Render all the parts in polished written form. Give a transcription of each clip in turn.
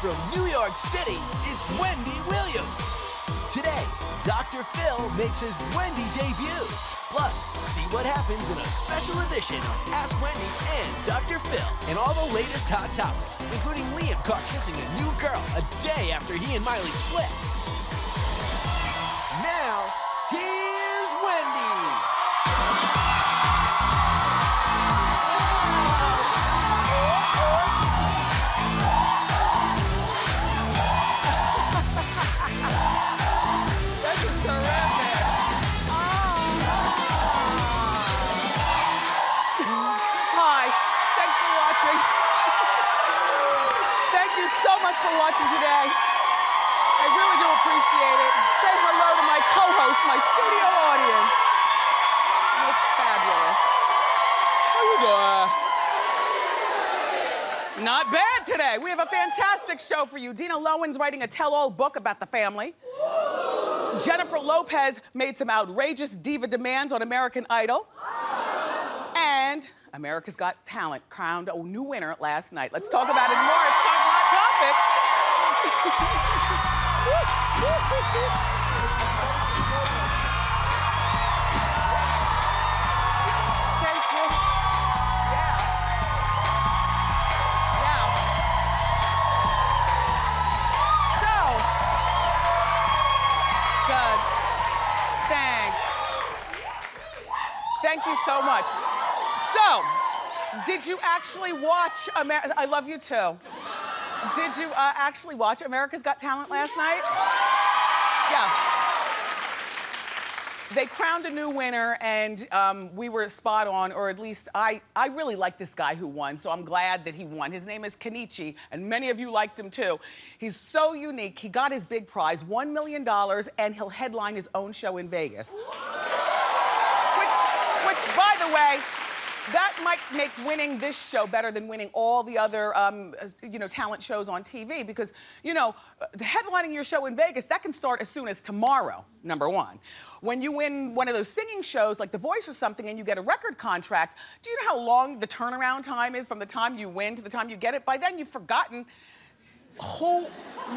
from New York City is Wendy Williams. Today, Dr. Phil makes his Wendy debut. Plus, see what happens in a special edition of Ask Wendy and Dr. Phil and all the latest hot topics, including Liam caught kissing a new girl a day after he and Miley split. Now, here's Wendy. For watching today. I really do appreciate it. Say hello to my co-host, my studio audience. You look fabulous. How you doing? Not bad today. We have a fantastic show for you. Dina Lowen's writing a tell-all book about the family. Jennifer Lopez made some outrageous diva demands on American Idol. And America's Got Talent crowned a new winner last night. Let's talk about it more. It's Hot Topics. Thank you so much. So, did you actually watch I love you too. Did you actually watch America's Got Talent last night? Yeah. They crowned a new winner and we were spot on, or at least I really like this guy who won, so I'm glad that he won. His name is Kenichi, and many of you liked him too. He's so unique. He got his big prize, $1 million, and he'll headline his own show in Vegas. Which, by the way, that might make winning this show better than winning all the other, talent shows on TV because, headlining your show in Vegas, that can start as soon as tomorrow, number one. When you win one of those singing shows like The Voice or something and you get a record contract, do you know how long the turnaround time is from the time you win to the time you get it? By then you've forgotten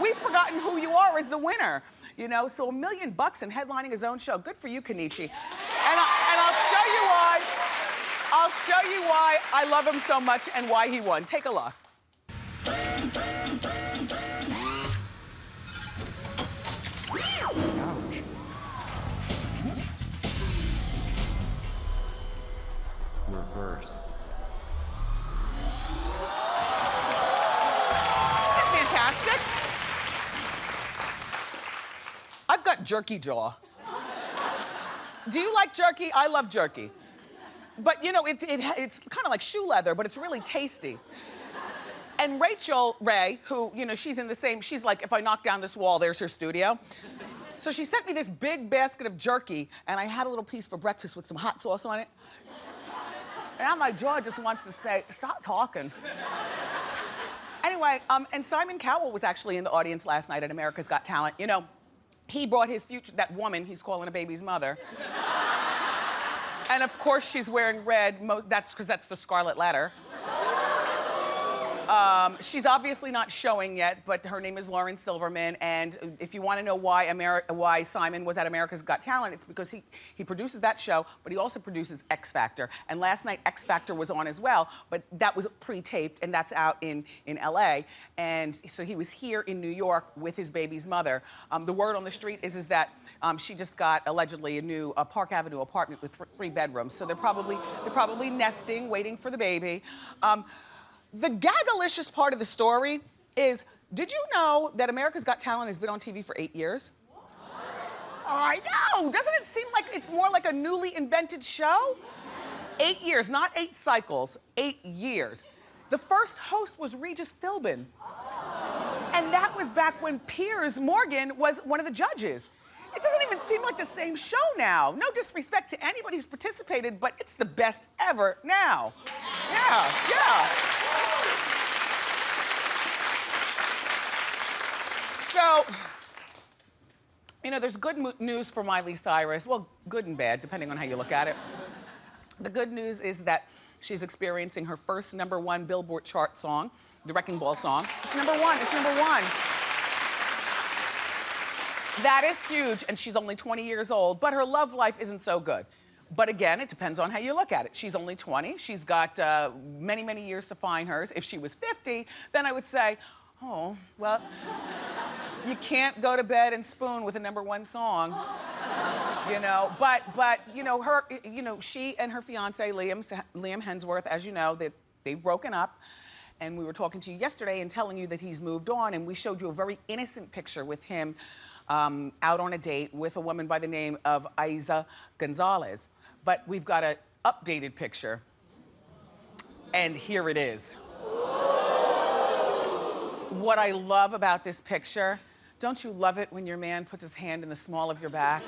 we've forgotten who you are as the winner. So $1 million and headlining his own show. Good for you, Kenichi. And I'll show you why. I'll show you why I love him so much and why he won. Take a look. Ouch. Reverse. That's fantastic. I've got jerky jaw. Do you like jerky? I love jerky. But it's kind of like shoe leather, but it's really tasty. And Rachel Ray, who, she's in the same, she's like, if I knock down this wall, there's her studio. So she sent me this big basket of jerky, and I had a little piece for breakfast with some hot sauce on it. And now my jaw just wants to say, stop talking. Anyway, and Simon Cowell was actually in the audience last night at America's Got Talent. He brought his future, that woman he's calling a baby's mother. And of course she's wearing red, that's because that's the Scarlet Letter. She's obviously not showing yet, but her name is Lauren Silverman, and if you want to know why Simon was at America's Got Talent, it's because he produces that show, but he also produces X Factor. And last night X Factor was on as well, but that was pre-taped, and that's out in LA. And so he was here in New York with his baby's mother. The word on the street is that she just got allegedly a new Park Avenue apartment with 3 bedrooms. So they're probably nesting, waiting for the baby. The gagalicious part of the story is, did you know that America's Got Talent has been on TV for 8 years? I know, doesn't it seem like it's more like a newly invented show? 8 years, not 8 cycles, 8 years. The first host was Regis Philbin. And that was back when Piers Morgan was one of the judges. It doesn't even seem like the same show now. No disrespect to anybody who's participated, but it's the best ever now. Yeah. So, there's good news for Miley Cyrus. Well, good and bad, depending on how you look at it. The good news is that She's experiencing her first #1 Billboard chart song, the Wrecking Ball song. It's #1, it's #1. That is huge, and she's only 20 years old, but her love life isn't so good. But again, it depends on how you look at it. She's only 20, she's got many, many years to find hers. If she was 50, then I would say, oh, well, you can't go to bed and spoon with a #1 song, you know. But you know, she and her fiance Liam Hemsworth, as you know, they've broken up. And we were talking to you yesterday and telling you that he's moved on, and we showed you a very innocent picture with him out on a date with a woman by the name of Eiza Gonzalez. But we've got an updated picture, and here it is. What I love about this picture, don't you love it when your man puts his hand in the small of your back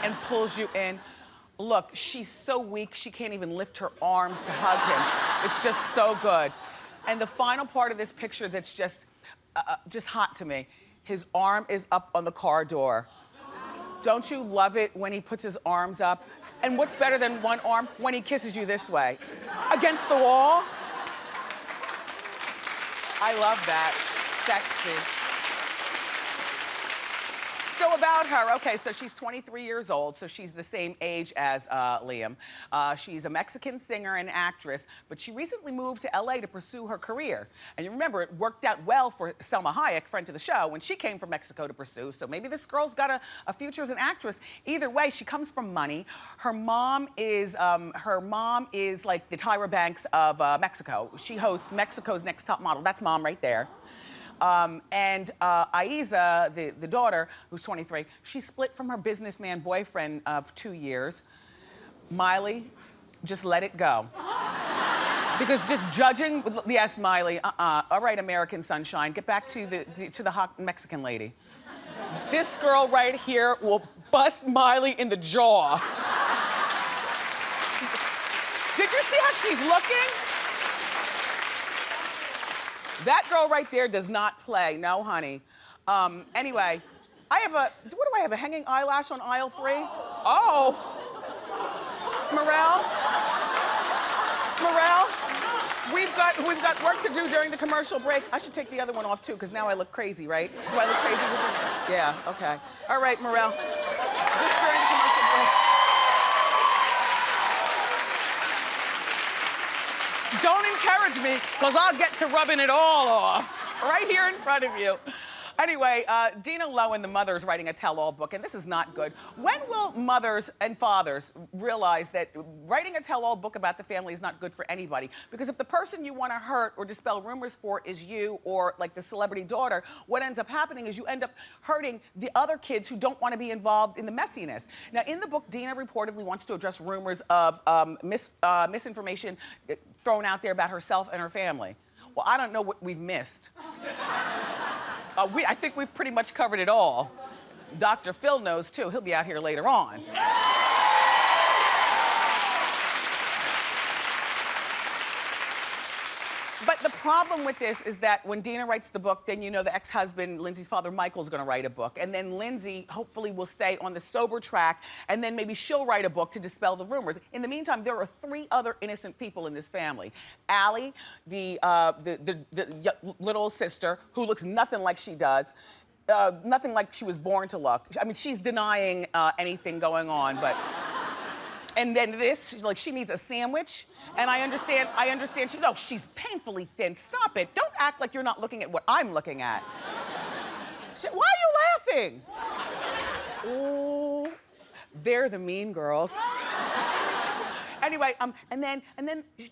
and pulls you in? Look, she's so weak, she can't even lift her arms to hug him. It's just so good. And the final part of this picture that's just hot to me, his arm is up on the car door. Don't you love it when he puts his arms up? And what's better than one arm? When he kisses you this way. Against the wall. I love that. Sexy. So about her, okay, so she's 23 years old, so she's the same age as Liam. She's a Mexican singer and actress, but she recently moved to LA to pursue her career. And you remember, it worked out well for Selma Hayek, friend to the show, when she came from Mexico to pursue, so maybe this girl's got a future as an actress. Either way, she comes from money. Her mom is like the Tyra Banks of Mexico. She hosts Mexico's Next Top Model. That's mom right there. And Eiza, the daughter, who's 23, she split from her businessman boyfriend of 2 years. Miley, just let it go. Because just judging, yes, Miley, all right, American Sunshine, get back to the hot Mexican lady. This girl right here will bust Miley in the jaw. Did you see how she's looking? That girl right there does not play. No, honey. Anyway, what do I have, a hanging eyelash on aisle 3? Oh. Morel, we've got work to do during the commercial break. I should take the other one off too, because now I look crazy, right? Do I look crazy? Yeah, okay. All right, Morel. Just during the commercial break. Don't encourage me, because I'll get to rubbing it all off right here in front of you. Anyway, Dina Lohan, the mother, is writing a tell-all book, and this is not good. When will mothers and fathers realize that writing a tell-all book about the family is not good for anybody? Because if the person you want to hurt or dispel rumors for is you or like the celebrity daughter, what ends up happening is you end up hurting the other kids who don't want to be involved in the messiness. Now, in the book, Dina reportedly wants to address rumors of misinformation thrown out there about herself and her family. Well, I don't know what we've missed. I think we've pretty much covered it all. Dr. Phil knows too. He'll be out here later on. But the problem with this is that when Dina writes the book, then you know the ex-husband, Lindsay's father, Michael's gonna write a book. And then Lindsay hopefully will stay on the sober track, and then maybe she'll write a book to dispel the rumors. In the meantime, there are 3 other innocent people in this family. Allie, the little sister, who looks nothing like she does, nothing like she was born to look. I mean, she's denying anything going on, but... And then this, like, she needs a sandwich. And I understand, she's painfully thin. Stop it. Don't act like you're not looking at what I'm looking at. Why are you laughing? Oh, they're the mean girls. Anyway, and then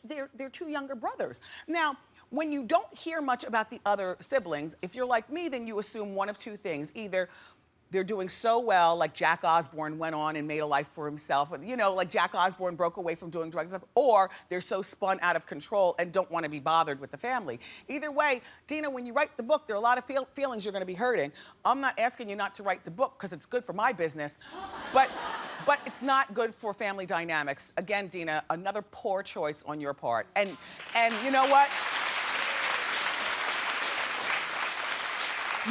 they're 2 younger brothers. Now, when you don't hear much about the other siblings, if you're like me, then you assume one of 2 things. Either they're doing so well, like Jack Osbourne went on and made a life for himself. You know, like Jack Osbourne broke away from doing drugs and stuff. Or they're so spun out of control and don't want to be bothered with the family. Either way, Dina, when you write the book, there are a lot of feelings you're going to be hurting. I'm not asking you not to write the book because it's good for my business, but it's not good for family dynamics. Again, Dina, another poor choice on your part. And you know what?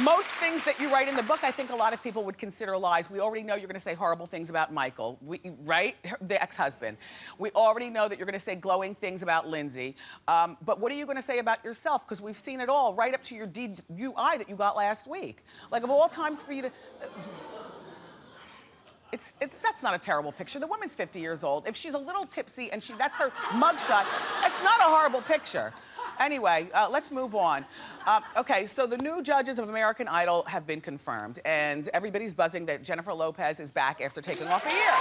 Most things that you write in the book, I think a lot of people would consider lies. We already know you're gonna say horrible things about Michael, right? The ex-husband. We already know that you're gonna say glowing things about Lindsay. But what are you gonna say about yourself? Because we've seen it all, right up to your DUI that you got last week. Like, of all times for you to... that's not a terrible picture. The woman's 50 years old. If she's a little tipsy and that's her mugshot, that's not a horrible picture. Anyway, let's move on. Okay, so the new judges of American Idol have been confirmed, and everybody's buzzing that Jennifer Lopez is back after taking off a year.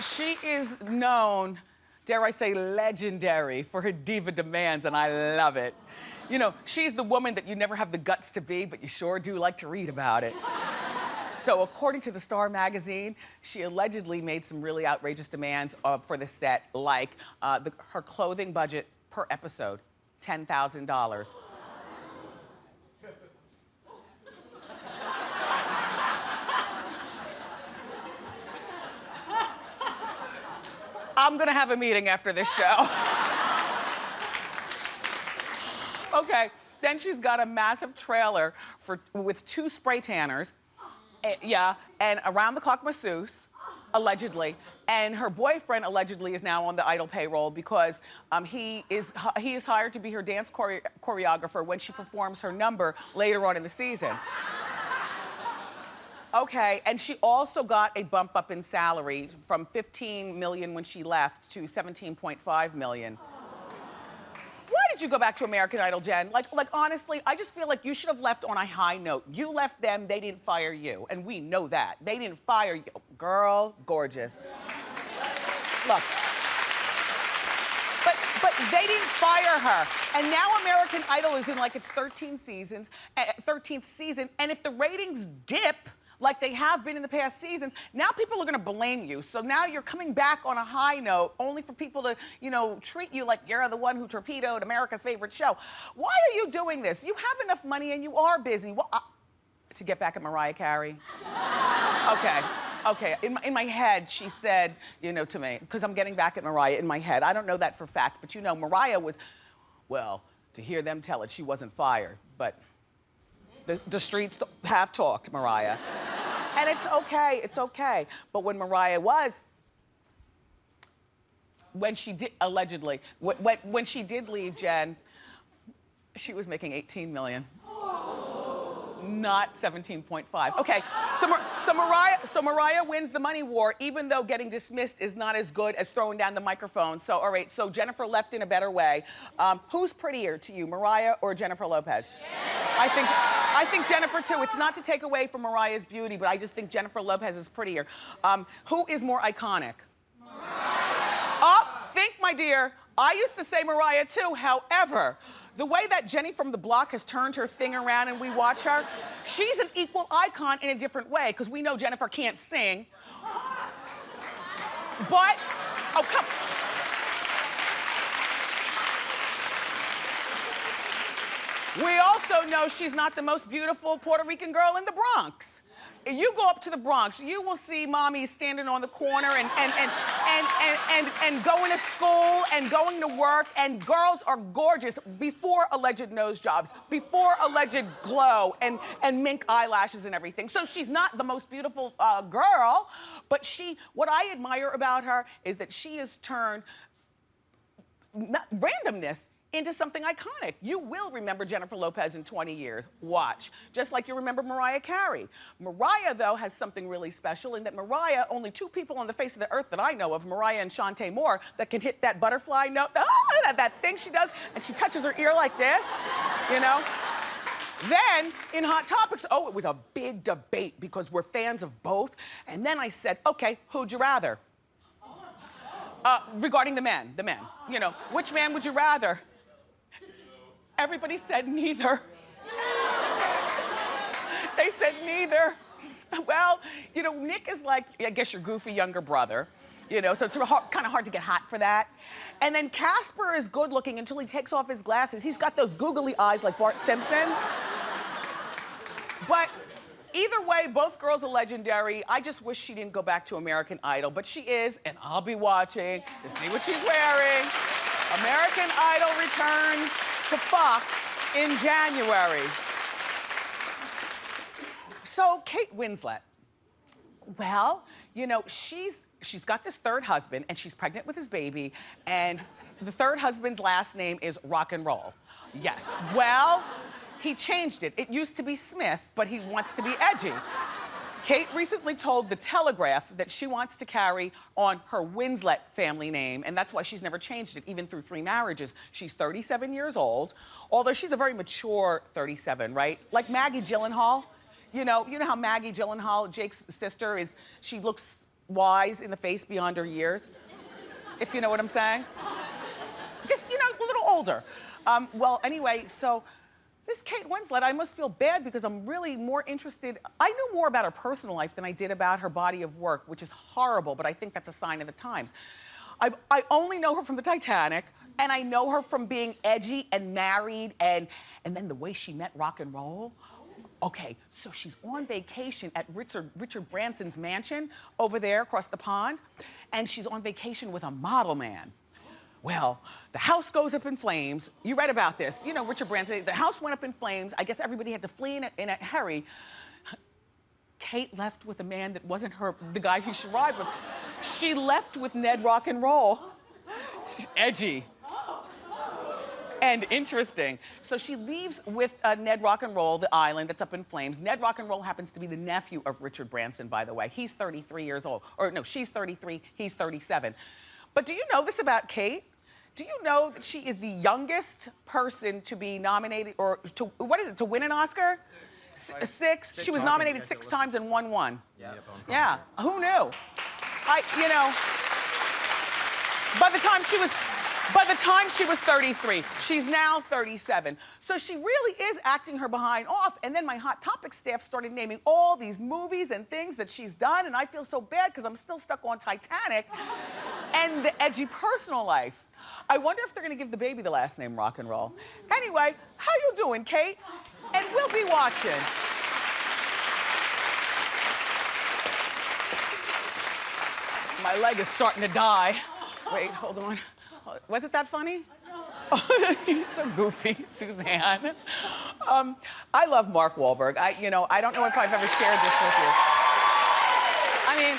She is known, dare I say, legendary for her diva demands, and I love it. You know, she's the woman that you never have the guts to be, but you sure do like to read about it. So according to the Star magazine, she allegedly made some really outrageous demands for the set, like her clothing budget per episode, $10,000. I'm gonna have a meeting after this show. Okay, then she's got a massive trailer with 2 spray tanners, and around-the-clock masseuse, allegedly, and her boyfriend allegedly is now on the Idol payroll because he is hired to be her dance choreographer when she performs her number later on in the season. Okay, and she also got a bump up in salary from $15 million when she left to $17.5 million. Why did you go back to American Idol, Jen? Like honestly, I just feel like you should have left on a high note. You left them, they didn't fire you, and we know that. They didn't fire you. Girl, gorgeous. Look. But they didn't fire her. And now American Idol is in like its 13th season, and if the ratings dip, like they have been in the past seasons, now people are gonna blame you. So now you're coming back on a high note only for people to, you know, treat you like you're the one who torpedoed America's favorite show. Why are you doing this? You have enough money and you are busy. Well, to get back at Mariah Carey? Okay. In my head, she said, you know, to me, because I'm getting back at Mariah in my head. I don't know that for fact, but you know, Mariah was, well, to hear them tell it, she wasn't fired, but the streets have talked, Mariah. And it's okay. But when Mariah was, when she did, allegedly, when she did leave, Jen, she was making $18 million. Not 17.5. Okay, so Mariah wins the money war, even though getting dismissed is not as good as throwing down the microphone. So, all right, so Jennifer left in a better way. Who's prettier to you, Mariah or Jennifer Lopez? Yeah. I think Jennifer too. It's not to take away from Mariah's beauty, but I just think Jennifer Lopez is prettier. Who is more iconic? Mariah. Oh, think, my dear. I used to say Mariah too, however, the way that Jenny from the Block has turned her thing around and we watch her, she's an equal icon in a different way, because we know Jennifer can't sing. But, oh, come. We also know she's not the most beautiful Puerto Rican girl in the Bronx. You go up to the Bronx, you will see mommies standing on the corner and going to school and going to work, and girls are gorgeous before alleged nose jobs, before alleged glow and mink eyelashes and everything. So she's not the most beautiful girl, but what I admire about her is that she has turned randomness into something iconic. You will remember Jennifer Lopez in 20 years. Watch. Just like you remember Mariah Carey. Mariah, though, has something really special in that Mariah, only 2 people on the face of the earth that I know of, Mariah and Shantae Moore, that can hit that butterfly note, that thing she does, and she touches her ear like this, you know? Then, in Hot Topics, it was a big debate because we're fans of both. And then I said, okay, who'd you rather? Regarding the men, you know, which man would you rather? Everybody said neither. They said neither. Well, you know, Nick is like, I guess your goofy younger brother, you know, so it's kind of hard to get hot for that. And then Casper is good looking until he takes off his glasses. He's got those googly eyes like Bart Simpson. But either way, both girls are legendary. I just wish she didn't go back to American Idol, but she is, and I'll be watching to see what she's wearing. American Idol returns to Fox in January. So Kate Winslet, well, you know, she's got this third husband and she's pregnant with his baby, and the third husband's last name is Rock and Roll. Yes, well, he changed it. It used to be Smith, but he wants to be edgy. Kate recently told The Telegraph that she wants to carry on her Winslet family name, and that's why she's never changed it, even through 3 marriages. She's 37 years old, although she's a very mature 37, right? Like Maggie Gyllenhaal. You know how Maggie Gyllenhaal, Jake's sister, she looks wise in the face beyond her years, if you know what I'm saying. Just, you know, a little older. Well, anyway, so this Kate Winslet, I must feel bad because I'm really more interested. I knew more about her personal life than I did about her body of work, which is horrible, but I think that's a sign of the times. I only know her from the Titanic, and I know her from being edgy and married, and then the way she met rock and roll. Okay, so she's on vacation at Richard Branson's mansion over there across the pond, and she's on vacation with a model man. Well, the house goes up in flames. You read about this. You know, Richard Branson, the house went up in flames. I guess everybody had to flee in a hurry. Kate left with a man that wasn't the guy who she ride with. She left with Ned Rock and Roll. She's edgy and interesting. So she leaves with Ned Rock and Roll, the island that's up in flames. Ned Rock and Roll happens to be the nephew of Richard Branson, by the way. He's 33 years old. Or no, she's 33, he's 37. But do you know this about Kate? Do you know that she is the youngest person to be nominated, or to win an Oscar? Six. She was nominated 6 times and won 1. Yeah. Who knew? You know, by the time she was 33, she's now 37. So she really is acting her behind off. And then my Hot Topics staff started naming all these movies and things that she's done, and I feel so bad because I'm still stuck on Titanic and the edgy personal life. I wonder if they're gonna give the baby the last name Rock and Roll. Anyway, how you doing, Kate? And we'll be watching. My leg is starting to die. Wait, hold on. Was it that funny? You're so goofy, Suzanne. I love Mark Wahlberg. I don't know if I've ever shared this with you. I mean,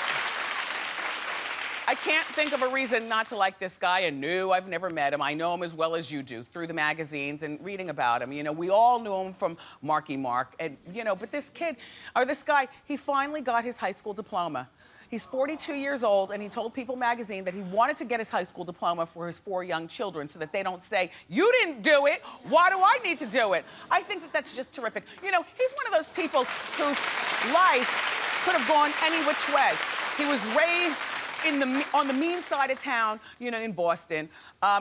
I can't think of a reason not to like this guy, and no, I've never met him. I know him as well as you do, through the magazines and reading about him. You know, we all knew him from Marky Mark, and but this guy, he finally got his high school diploma. He's 42 years old, and he told People magazine that he wanted to get his high school diploma for his 4 young children so that they don't say, you didn't do it, why do I need to do it? I think that that's just terrific. You know, he's one of those people whose life could have gone any which way. He was raised on the mean side of town, in Boston.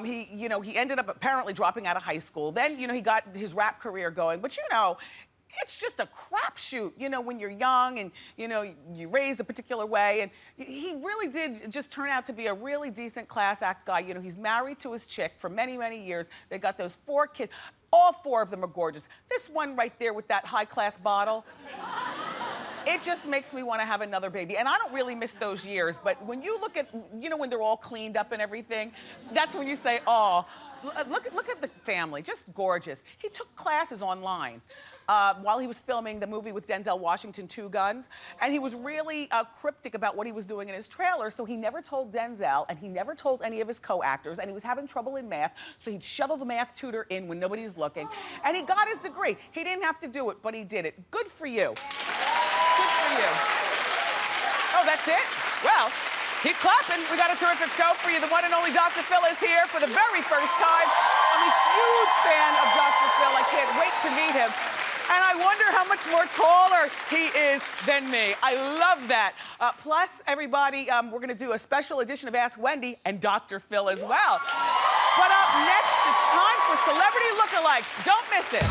He ended up apparently dropping out of high school. Then, he got his rap career going. But it's just a crapshoot, when you're young and, you're raised a particular way. And he really did just turn out to be a really decent class act guy. He's married to his chick for many, many years. They got those 4 kids. All 4 of them are gorgeous. This one right there with that high-class bottle, it just makes me want to have another baby. And I don't really miss those years, but when you look at, when they're all cleaned up and everything, that's when you say, oh, look at the family, just gorgeous. He took classes online while he was filming the movie with Denzel Washington, 2 Guns, and he was really cryptic about what he was doing in his trailer, so he never told Denzel, and he never told any of his co-actors, and he was having trouble in math, so he'd shuttle the math tutor in when nobody's looking, and he got his degree. He didn't have to do it, but he did it. Good for you. Good for you. Oh, that's it? Well, keep clapping. We got a terrific show for you. The one and only Dr. Phil is here for the very first time. I'm a huge fan of Dr. Phil. I can't wait to meet him. And I wonder how much more taller he is than me. I love that. Plus, everybody, we're gonna do a special edition of Ask Wendy and Dr. Phil as well. But up next, it's time for Celebrity Lookalikes. Don't miss it.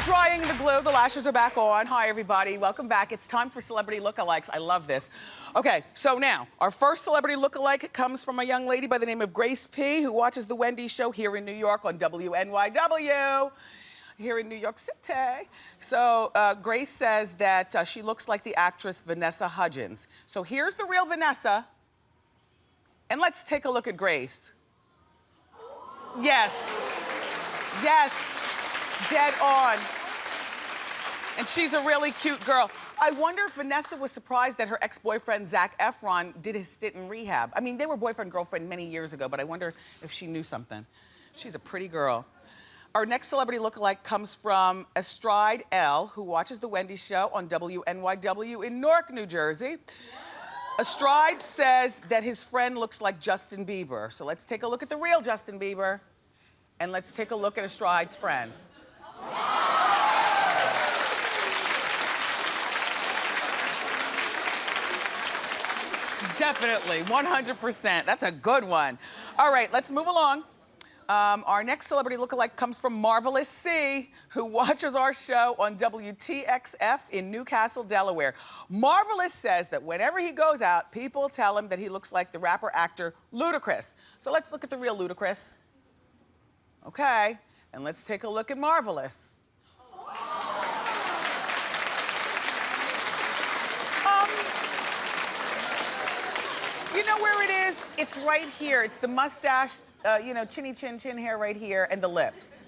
Drying the glue, the lashes are back on. Hi, everybody, welcome back. It's time for Celebrity Lookalikes. I love this. Okay, so now, our first celebrity lookalike comes from a young lady by the name of Grace P., who watches The Wendy Show here in New York on WNYW, here in New York City. So Grace says that she looks like the actress Vanessa Hudgens. So here's the real Vanessa, and let's take a look at Grace. Yes, yes, dead on. And she's a really cute girl. I wonder if Vanessa was surprised that her ex-boyfriend, Zac Efron, did his stint in rehab. I mean, they were boyfriend-girlfriend many years ago, but I wonder if she knew something. She's a pretty girl. Our next celebrity lookalike comes from Astride L., who watches The Wendy Show on WNYW in Newark, New Jersey. Astride says that his friend looks like Justin Bieber. So let's take a look at the real Justin Bieber, and let's take a look at Astride's friend. Definitely, 100%. That's a good one. All right, let's move along. Our next celebrity lookalike comes from Marvelous C, who watches our show on WTXF in Newcastle, Delaware. Marvelous says that whenever he goes out, people tell him that he looks like the rapper-actor Ludacris. So let's look at the real Ludacris. Okay, and let's take a look at Marvelous. You know where it is? It's right here. It's the mustache, you know, chinny chin chin hair right here, and the lips.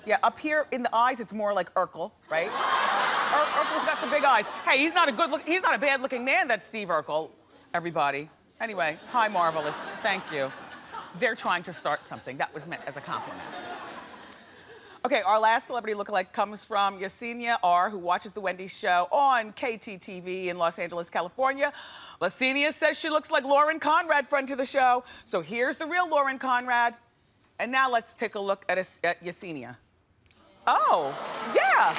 Yeah, up here in the eyes, it's more like Urkel, right? Urkel's got the big eyes. Hey, he's not a bad-looking man, that's Steve Urkel, everybody. Anyway, hi, Marvelous. Thank you. They're trying to start something. That was meant as a compliment. Okay, our last celebrity lookalike comes from Yesenia R., who watches The Wendy Show on KTTV in Los Angeles, California. Yesenia says she looks like Lauren Conrad, friend to the show. So here's the real Lauren Conrad. And now let's take a look at Yesenia. Oh, yeah.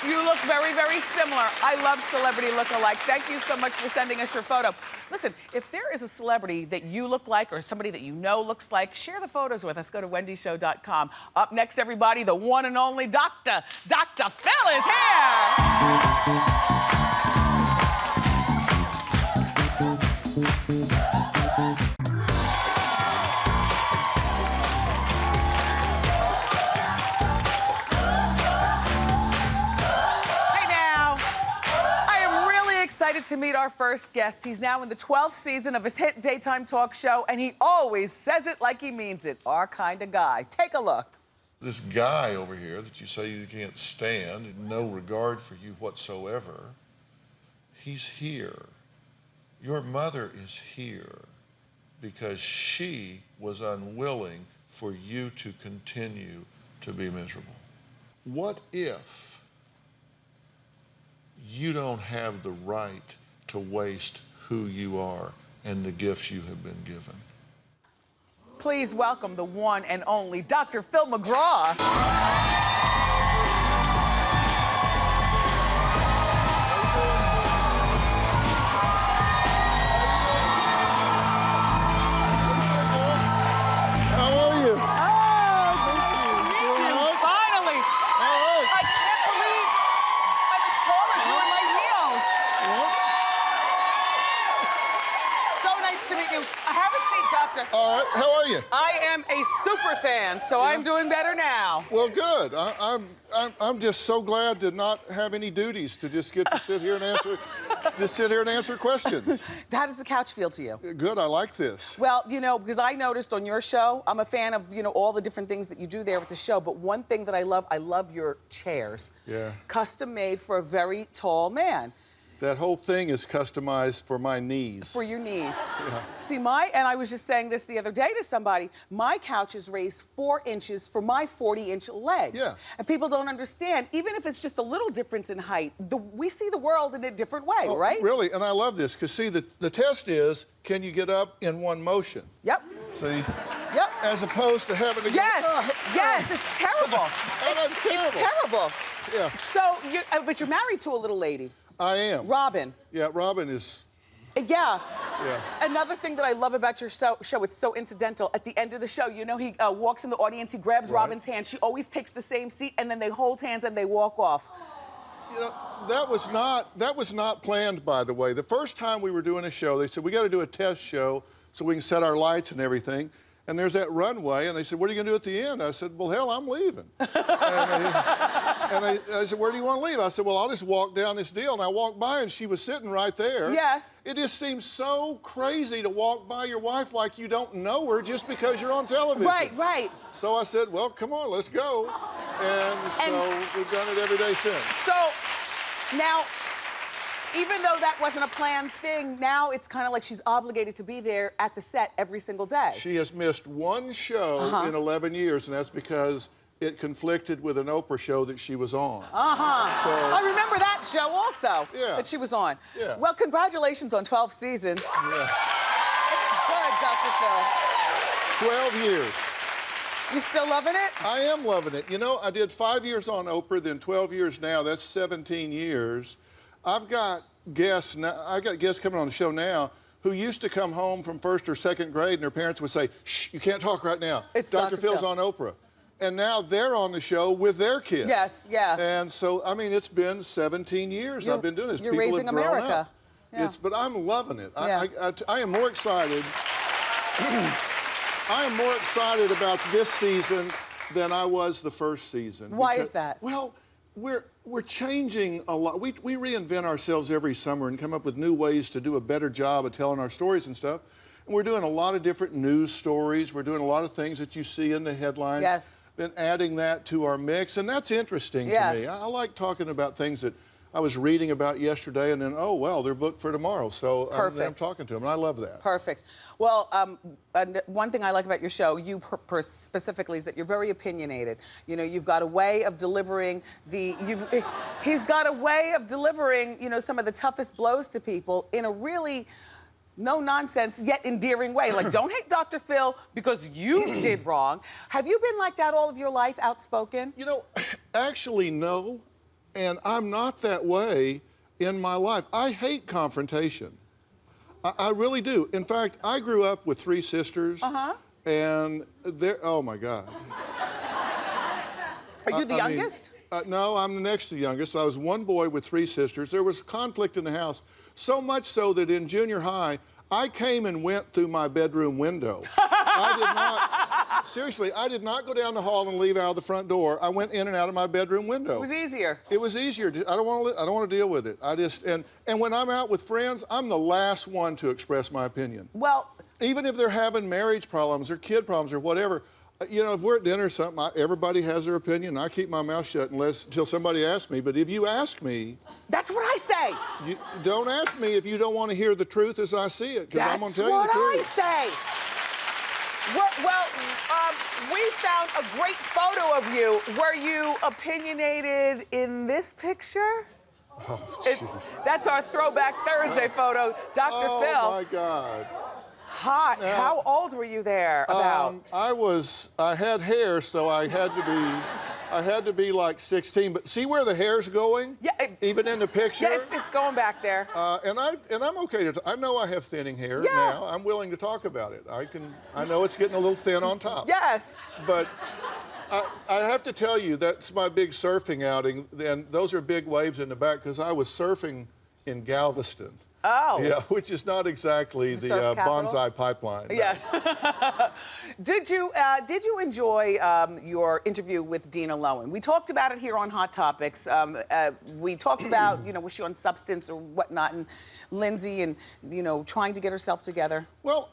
You look very, very similar. I love celebrity lookalike. Thank you so much for sending us your photo. Listen, if there is a celebrity that you look like or somebody that you know looks like, share the photos with us. Go to wendyshow.com. Up next, everybody, the one and only Dr. Dr. Phil is here. To meet our first guest. He's now in the 12th season of his hit daytime talk show, and he always says it like he means it. Our kind of guy. Take a look. This guy over here that you say you can't stand, no regard for you whatsoever, he's here. Your mother is here because she was unwilling for you to continue to be miserable. What if you don't have the right to waste who you are and the gifts you have been given? Please welcome the one and only Dr. Phil McGraw. All right, how are you? I am a super fan, so yeah. I'm doing better now. Well, good. I'm just so glad to not have any duties, to just get to sit here and answer, questions. How does the couch feel to you? Good, I like this. Well, you know, because I noticed on your show, I'm a fan of, you know, all the different things that you do there with the show, but one thing that I love your chairs. Yeah. Custom made for a very tall man. That whole thing is customized for my knees. For your knees. Yeah. See, and I was just saying this the other day to somebody, my couch is raised 4 inches for my 40-inch legs. Yeah. And people don't understand, even if it's just a little difference in height, we see the world in a different way, right? Really, and I love this, because see, the test is, can you get up in one motion? Yep. See? Yep. As opposed to having to yes, go... yes, it's terrible. That's terrible. It's terrible. Yeah. So, but you're married to a little lady. I am. Robin. Yeah, Robin is... Yeah. Yeah. Another thing that I love about your show, it's so incidental. At the end of the show, you know, he walks in the audience, he grabs Robin's hand. She always takes the same seat, and then they hold hands and they walk off. You know, that was not planned, by the way. The first time we were doing a show, they said, we got to do a test show so we can set our lights and everything. And there's that runway, and they said, what are you going to do at the end? I said, well, hell, I'm leaving. I said, where do you want to leave? I said, well, I'll just walk down this deal. And I walked by, and she was sitting right there. Yes. It just seems so crazy to walk by your wife like you don't know her just because you're on television. Right, right. So I said, well, come on, let's go. And so we've done it every day since. So now, even though that wasn't a planned thing, now it's kind of like she's obligated to be there at the set every single day. She has missed one show in 11 years, and that's because it conflicted with an Oprah show that she was on. So, I remember that show also that she was on. Yeah. Well, congratulations on 12 seasons. Yeah. It's good, Dr. Phil. 12 years. You still loving it? I am loving it. You know, I did 5 years on Oprah, then 12 years now. That's 17 years. I've got guests now. I've got guests coming on the show now who used to come home from first or second grade, and their parents would say, "Shh, you can't talk right now. It's Dr. Phil's on Oprah." And now they're on the show with their kids. Yes, yeah. And so, I mean, it's been 17 years I've been doing this. You're People raising have grown America. Up. Yeah. But I'm loving it. Yeah. I am more excited. I am more excited about this season than I was the first season. Why is that? Well, we're changing a lot. We reinvent ourselves every summer and come up with new ways to do a better job of telling our stories and stuff. And we're doing a lot of different news stories. We're doing a lot of things that you see in the headlines. Yes. Been adding that to our mix, and that's interesting to me. I like talking about things that I was reading about yesterday, and then, oh, well, they're booked for tomorrow. So I'm talking to them, and I love that. Perfect. Well, and one thing I like about your show, you specifically, is that you're very opinionated. You know, you've got a way of delivering he's got a way of delivering, you know, some of the toughest blows to people in a really no-nonsense, yet endearing way. Like, don't hate Dr. Phil because you did wrong. Have you been like that all of your life, outspoken? You know, actually, no. And I'm not that way in my life. I hate confrontation. I really do. In fact, I grew up with 3 sisters. And they're, oh my God. Are you the youngest? No, I'm the next to the youngest. So I was one boy with 3 sisters. There was conflict in the house, so much so that in junior high, I came and went through my bedroom window. Seriously, I did not go down the hall and leave out of the front door. I went in and out of my bedroom window. It was easier. It was easier. I don't want to deal with it. And when I'm out with friends, I'm the last one to express my opinion. Well, even if they're having marriage problems or kid problems or whatever, you know, if we're at dinner or something, everybody has their opinion. I keep my mouth shut until somebody asks me. But if you ask me, that's what I say. You don't ask me if you don't want to hear the truth as I see it, because I'm going to tell you the truth. That's what I say. We found a great photo of you. Were you opinionated in this picture? Oh, jeez. That's our Throwback Thursday photo. Dr. Phil. Oh, my God. Hot. Now, how old were you there about? I had hair, so I had to be like 16. But see where the hair's going? Yeah. Even in the picture? Yeah, it's going back there. And I'm okay I know I have thinning hair now. I'm willing to talk about it. I know it's getting a little thin on top. Yes. But I have to tell you, that's my big surfing outing, and those are big waves in the back because I was surfing in Galveston. Oh. Yeah, which is not exactly the bonsai pipeline. No. Yes. Did you enjoy your interview with Dina Lohan? We talked about it here on Hot Topics. We talked about, you know, was she on substance or whatnot, and Lindsay and, you know, trying to get herself together. Well,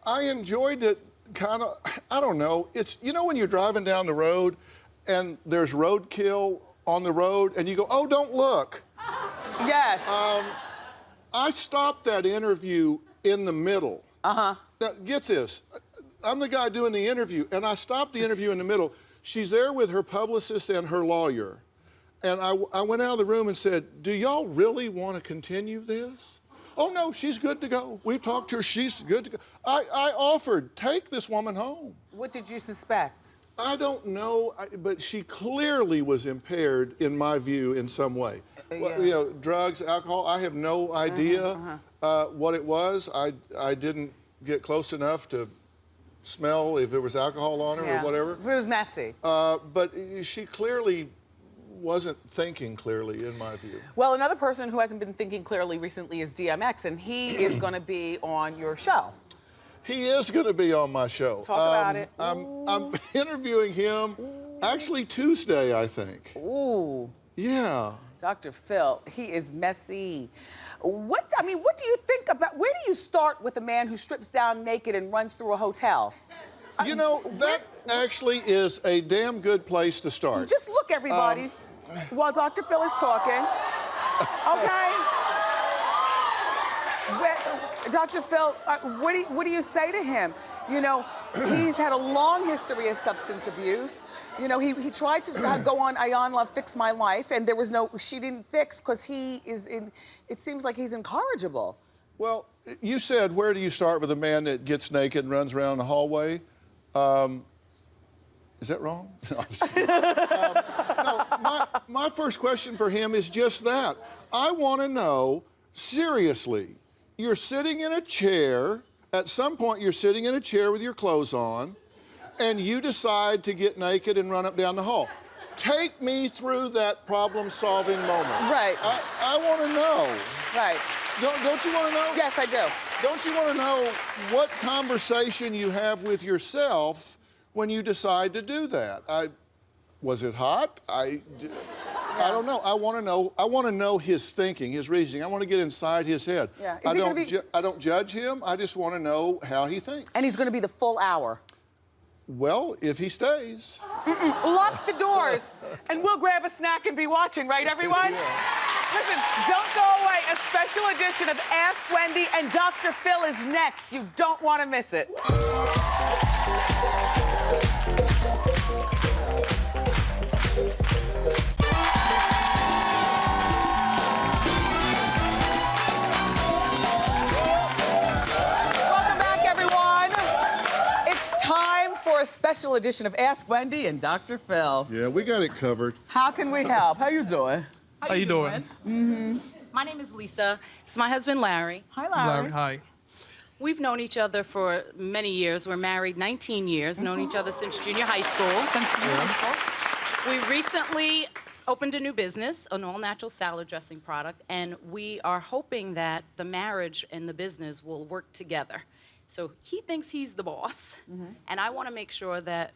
I enjoyed it kind of, I don't know. It's, you know, when you're driving down the road and there's roadkill on the road and you go, oh, don't look. Yes. I stopped that interview in the middle. Now, get this. I'm the guy doing the interview, and I stopped the interview in the middle. She's there with her publicist and her lawyer. And I went out of the room and said, do y'all really want to continue this? Oh, no, she's good to go. We've talked to her. She's good to go. I offered, take this woman home. What did you suspect? I don't know, but she clearly was impaired, in my view, in some way. Yeah. Well, you know, drugs, alcohol, I have no idea. what it was. I didn't get close enough to smell if there was alcohol on her or whatever. It was messy. But she clearly wasn't thinking clearly, in my view. Well, another person who hasn't been thinking clearly recently is DMX, and he is going to be on your show. He is going to be on my show. Talk about it. I'm interviewing him actually Tuesday, I think. Ooh. Yeah. Dr. Phil, he is messy. What do you think about, where do you start with a man who strips down naked and runs through a hotel? You know, that actually is a damn good place to start. Just look, everybody, while Dr. Phil is talking. Okay? Dr. Phil, what do you say to him? You know, he's had a long history of substance abuse. You know, he tried to go on Ion Love Fix My Life, and she didn't fix because it seems like he's incorrigible. Well, you said, where do you start with a man that gets naked and runs around the hallway? Is that wrong? No, my first question for him is just that. I want to know, seriously, you're sitting in a chair, at some point you're sitting in a chair with your clothes on, and you decide to get naked and run up down the hall. Take me through that problem-solving moment. Right. I want to know. Right. Don't you want to know? Yes, I do. Don't you want to know what conversation you have with yourself when you decide to do that? Was it hot? I don't know. I want to know. I want to know his thinking, his reasoning. I want to get inside his head. Yeah. I don't judge him. I just want to know how he thinks. And he's going to be the full hour. Well, if he stays. Lock the doors, and we'll grab a snack and be watching, right, everyone? Listen, don't go away. A special edition of Ask Wendy and Dr. Phil is next. You don't want to miss it. Welcome back, everyone. It's time for a special edition of Ask Wendy and Dr. Phil. Yeah, we got it covered. How can we help? How you doing? How you doing? Mm-hmm. My name is Lisa. It's my husband, Larry. Hi, Larry. Larry, hi. We've known each other for many years. We're married 19 years, known each other since junior high school. We recently opened a new business, an all-natural salad dressing product, and we are hoping that the marriage and the business will work together. So he thinks he's the boss, and I want to make sure that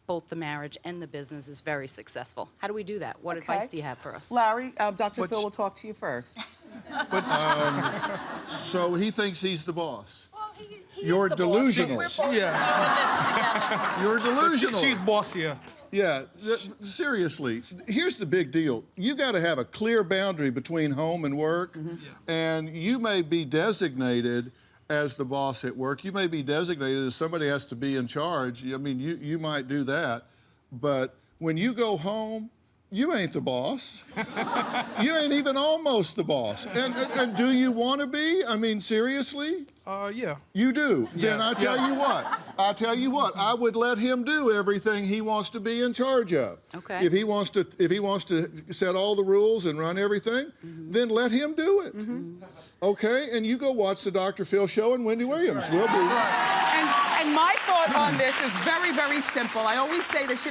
both the marriage and the business is very successful. How do we do that? What advice do you have for us? Larry, Dr. Phil will talk to you first. So he thinks he's the boss. Well, he You're is the delusional. boss. We're both doing this together. You're delusional. She's bossier. Yeah, seriously, here's the big deal. You got to have a clear boundary between home and work, and you may be designated as the boss at work. You may be designated as somebody has to be in charge. I mean, you might do that, but when you go home, you ain't the boss. You ain't even almost the boss. And do you want to be? I mean, seriously? Yeah. You do. Then I Yes, tell yes. you what, I would let him do everything he wants to be in charge of. Okay. If he wants to set all the rules and run everything, then let him do it. Okay? And you go watch the Dr. Phil show and Wendy Williams. We'll be. And my thought on this is very, very simple. I always say this,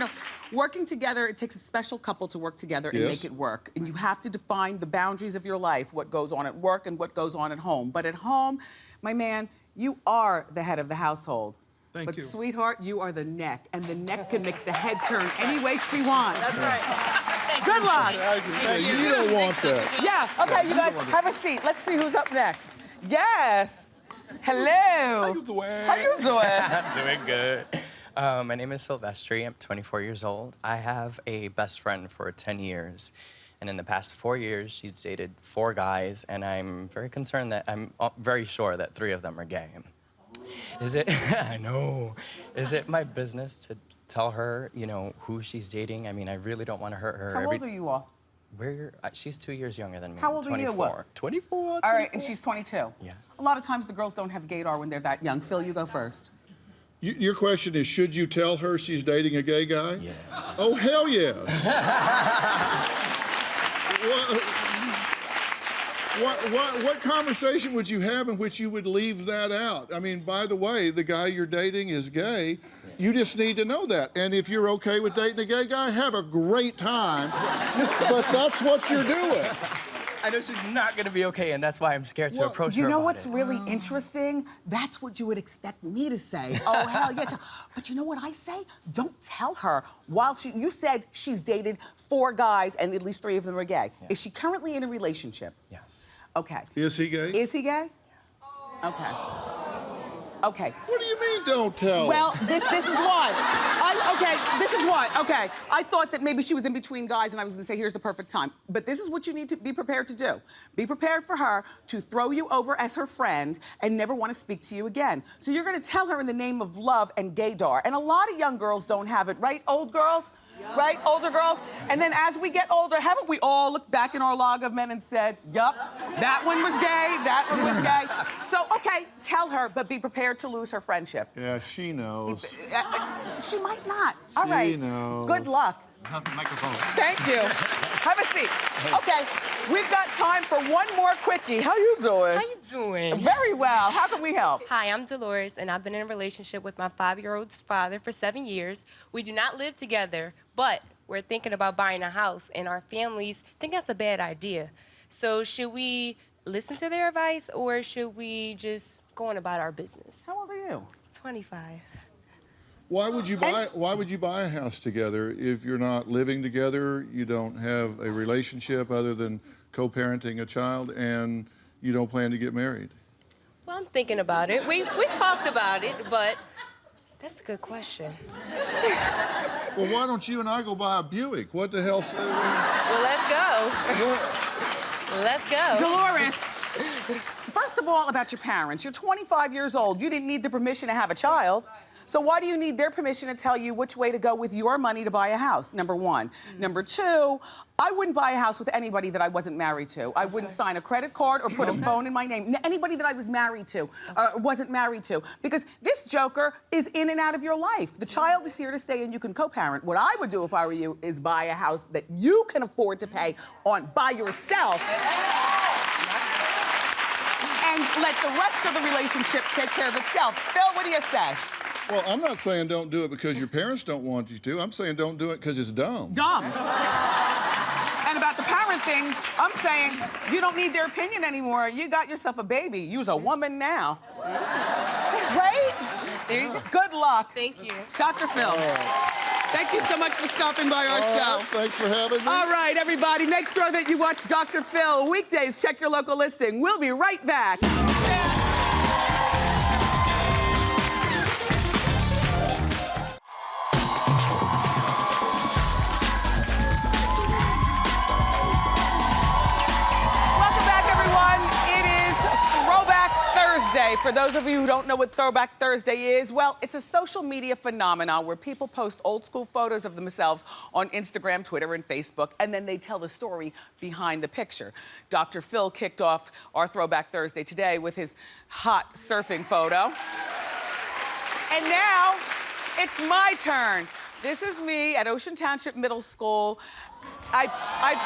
working together, it takes a special couple to work together and make it work. And you have to define the boundaries of your life, what goes on at work and what goes on at home. But at home, my man, you are the head of the household. Thank you. But sweetheart, you are the neck, and the neck can make the head turn any way she wants. That's right. Good luck. You don't want that. Yeah, okay, you guys, have a seat. Let's see who's up next. Yes. Hello. How you doing? How you doing? I'm doing good. My name is Silvestri. I'm 24 years old. I have a best friend for 10 years. And in the past 4 years, she's dated 4 guys, and I'm very concerned that I'm very sure that 3 of them are gay. Is it, I know, is it my business to tell her, who she's dating? I mean, I really don't want to hurt her. How old are you all? She's 2 years younger than me. How old 24. are you? 24. All right, and she's 22. Yeah. A lot of times the girls don't have gaydar when they're that young. Phil, you go first. Your question is, should you tell her she's dating a gay guy? Yeah. Oh, hell yes. What conversation would you have in which you would leave that out? I mean, by the way, the guy you're dating is gay. You just need to know that. And if you're okay with dating a gay guy, have a great time. But that's what you're doing. I know she's not going to be okay, and that's why I'm scared to approach her. You know about what's it. really interesting? That's what you would expect me to say. Oh, hell yeah. But you know what I say? Don't tell her. You said she's dated 4 guys and at least 3 of them are gay. Yeah. Is she currently in a relationship? Yes. Okay. Is he gay? Is he gay? Okay. Okay. What do you mean, don't tell? Well, this is what. This is what. Okay. I thought that maybe she was in between guys and I was gonna say, here's the perfect time. But this is what you need to be prepared to do. Be prepared for her to throw you over as her friend and never want to speak to you again. So you're gonna tell her in the name of love and gaydar. And a lot of young girls don't have it, right, old girls? Right, older girls? And then as we get older, haven't we all looked back in our log of men and said, yup, that one was gay, that one was gay. So, okay, tell her, but be prepared to lose her friendship. Yeah, she knows. She might not. All right. She knows. Good luck. Microphone. Thank you. Have a seat. Okay, we've got time for one more quickie. How you doing? How you doing? Very well. How can we help? Hi, I'm Dolores, and I've been in a relationship with my 5-year-old's father for 7 years. We do not live together, but we're thinking about buying a house, and our families think that's a bad idea. So should we listen to their advice, or should we just go on about our business? How old are you? 25. Why would you buy a house together if you're not living together, you don't have a relationship other than co-parenting a child, and you don't plan to get married? Well, I'm thinking about it. We talked about it, but that's a good question. Well, why don't you and I go buy a Buick? What the hell? Well, let's go. What? Let's go. Dolores, first of all, about your parents. You're 25 years old. You didn't need the permission to have a child. So why do you need their permission to tell you which way to go with your money to buy a house, number one? Number two, I wouldn't buy a house with anybody that I wasn't married to. I wouldn't sign a credit card or put a phone in my name. Anybody that I was married to, wasn't married to. Because this joker is in and out of your life. The child is here to stay and you can co-parent. What I would do if I were you is buy a house that you can afford to pay on by yourself. And let the rest of the relationship take care of itself. Phil, what do you say? Well, I'm not saying don't do it because your parents don't want you to. I'm saying don't do it because it's dumb. Dumb. And about the parent thing, I'm saying you don't need their opinion anymore. You got yourself a baby. You's a woman now. Right? There you go. Good luck. Thank you. Dr. Phil. Thank you so much for stopping by our show. Thanks for having me. All right, everybody, make sure that you watch Dr. Phil. Weekdays, check your local listing. We'll be right back. For those of you who don't know what Throwback Thursday is, well, it's a social media phenomenon where people post old school photos of themselves on Instagram, Twitter, and Facebook, and then they tell the story behind the picture. Dr. Phil kicked off our Throwback Thursday today with his hot surfing photo. And now, it's my turn. This is me at Ocean Township Middle School. I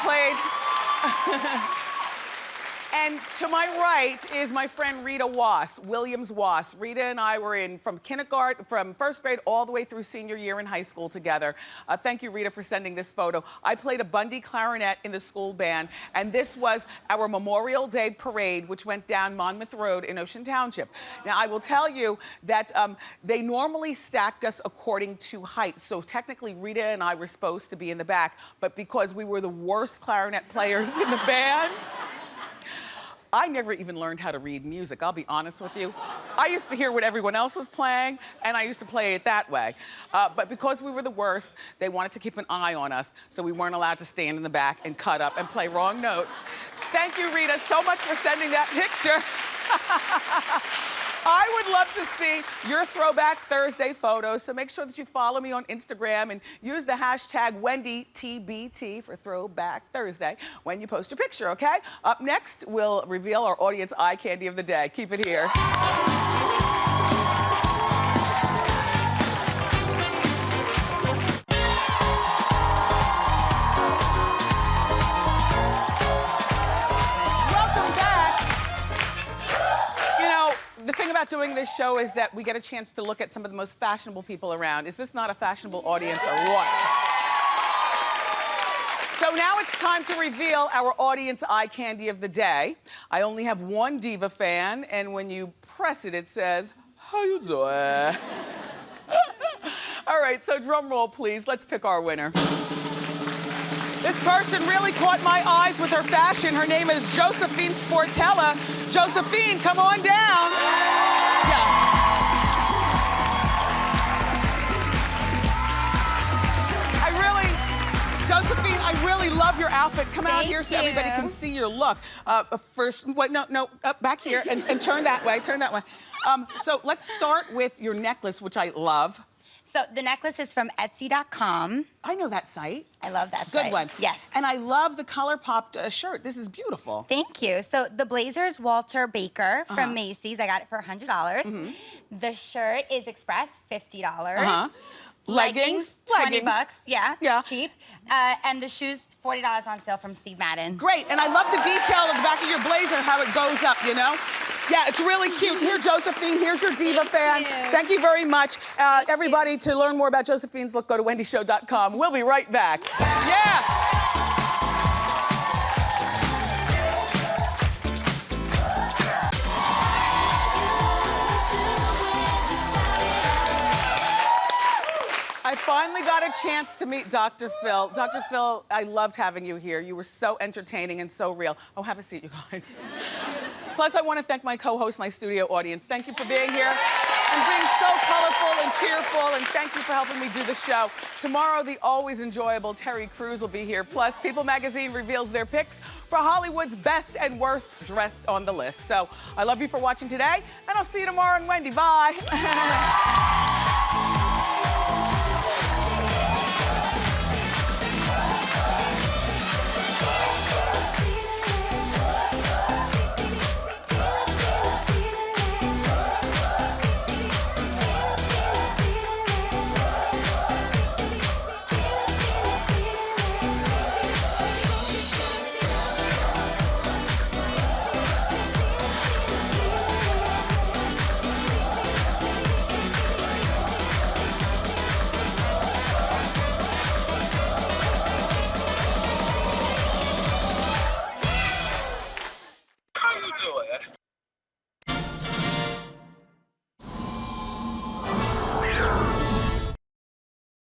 played... And to my right is my friend Rita Williams-Wass. Rita and I were in from kindergarten, from first grade all the way through senior year in high school together. Thank you, Rita, for sending this photo. I played a Bundy clarinet in the school band, and this was our Memorial Day parade, which went down Monmouth Road in Ocean Township. Now, I will tell you that they normally stacked us according to height, so technically Rita and I were supposed to be in the back, but because we were the worst clarinet players in the band, I never even learned how to read music, I'll be honest with you. I used to hear what everyone else was playing, and I used to play it that way. But because we were the worst, they wanted to keep an eye on us, so we weren't allowed to stand in the back and cut up and play wrong notes. Thank you, Rita, so much for sending that picture. I would love to see your Throwback Thursday photos, so make sure that you follow me on Instagram and use the hashtag WendyTBT for Throwback Thursday when you post your picture, okay? Up next, we'll reveal our audience eye candy of the day. Keep it here. Welcome back. doing this show is that we get a chance to look at some of the most fashionable people around. Is this not a fashionable audience or what? So now it's time to reveal our audience eye candy of the day. I only have one diva fan, and when you press it, it says, "How you doing?" All right, so drum roll, please. Let's pick our winner. This person really caught my eyes with her fashion. Her name is Josephine Sportella. Josephine, come on down. Yeah. Josephine, I really love your outfit. Come out here so everybody can see your look. First, wait, no, back here and turn that way, so let's start with your necklace, which I love. So the necklace is from Etsy.com. I know that site. I love that site. Good one. Yes. And I love the color popped shirt. This is beautiful. Thank you. So the blazer is Walter Baker from Macy's. I got it for $100. The shirt is Express, $50. Leggings, $20. Yeah. Cheap. And the shoes, $40 on sale from Steve Madden. Great. And I love the detail at the back of your blazer, how it goes up, you know? Yeah, it's really cute. Here, Josephine, here's your diva fan. Thank you very much. Everybody, to learn more about Josephine's look, go to wendyshow.com. We'll be right back. Yeah. I finally got a chance to meet Dr. Phil. Dr. Phil, I loved having you here. You were so entertaining and so real. Oh, have a seat, you guys. Plus, I want to thank my co-host, my studio audience. Thank you for being here and being so colorful and cheerful, and thank you for helping me do the show. Tomorrow, the always enjoyable Terry Crews will be here. Plus, People Magazine reveals their picks for Hollywood's best and worst dressed on the list. So, I love you for watching today, and I'll see you tomorrow on Wendy. Bye.